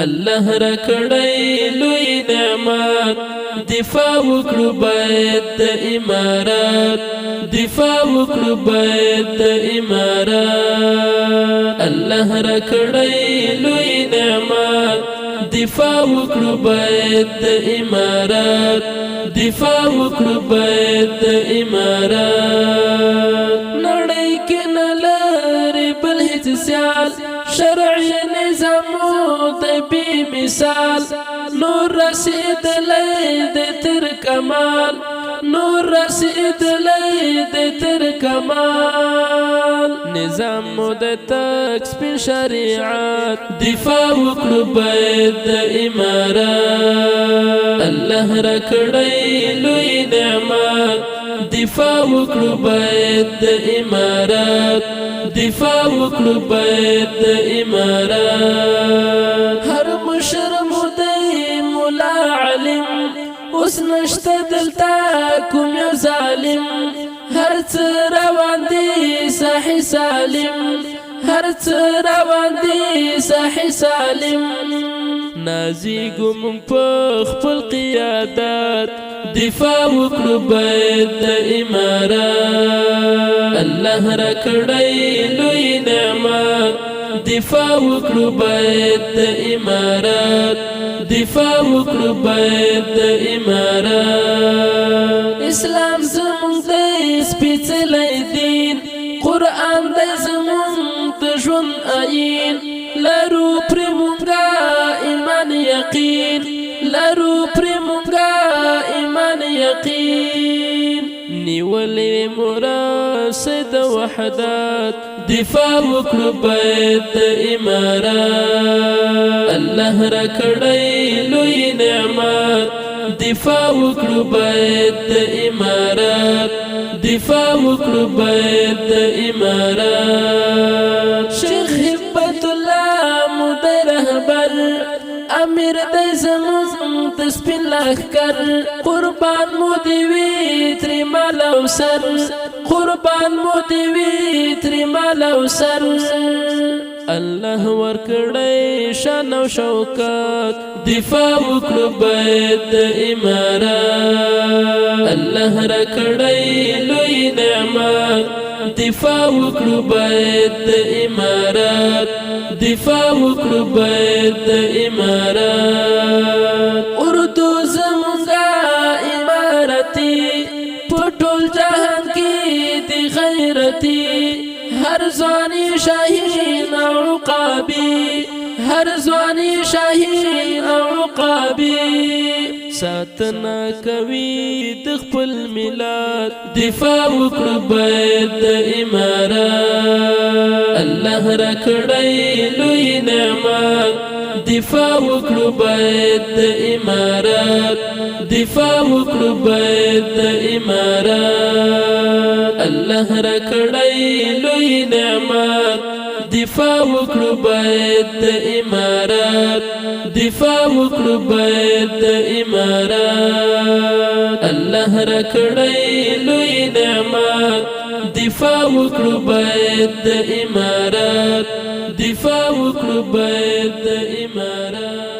الله راکړی لوی نعمت دفاع وکړو باید د امارات دفاع وکړو باید د امارات الله راکړی لوی نعمت دفاع وکړو باید د امارات دفاع وکړو باید د امارات نړۍ کې نه لري بل هیڅ سیال شرعي نظامو د بې مثال نور رسیدلی د تر کمال نور رسیدلی د تر کمال نظام مو د تک سپین شریعت دفاع وکړو باید د امارات الله راکړی لوی نعمت دفاع وکړو باید د امارات دفاع وکړو باید د امارات هر مشر مودی مولا علم اوس نشته دلته کوم یو ظالم هر څه روان دي صحیح سالم هر څه روان دي صحیح سالم نازیږو موږ په خپل قیادت دفاع وکړو باید د امارات الله راکړی لوی نعمت دفاع وکړو باید د امارات دفاع وکړو باید د امارات اسلام زموږ د سپېڅلی دین قرآن د زموږ د ژوند آیین لرو پرې مونږه ایمان یقین لرو پرې مونږه ایمان یقین نیولې مراسد وحدت دفاع وکړو باید د امارات الله راکړی لوی نعمت دفاع وکړو باید د امارات دفاع وکړو باید د امارات شیخ هبت الله مودی رهبر امیر د زموږ د سپین لښکر قربان مو دې وي ترې مال او سر قربان مو دې وي ترې مال او سر الله ورکړی شان او شوکت دفاع وکړو باید د امارات الله راکړی لوی نعمت دفاع وکړو باید د امارات دفاع وکړو باید د امارات اردو زمونږه امارتي په ټول جهان کې دی غیرتي هر ځواني شاهین او عقابي هر ځواني شاهین او عقابي ساتنه کوي د خپل ملت دفاع وکړو باید د امارات الله راکړی لوی نعمت دفاع وکړو باید د امارات دفاع وکړو باید د امارات الله راکړی لوی نعمت دفاع وکړو باید د امارات دفاع وکړو باید د امارات الله راکړی لوی نعمت دفاع وکړو باید د امارات دفاع وکړو باید د امارات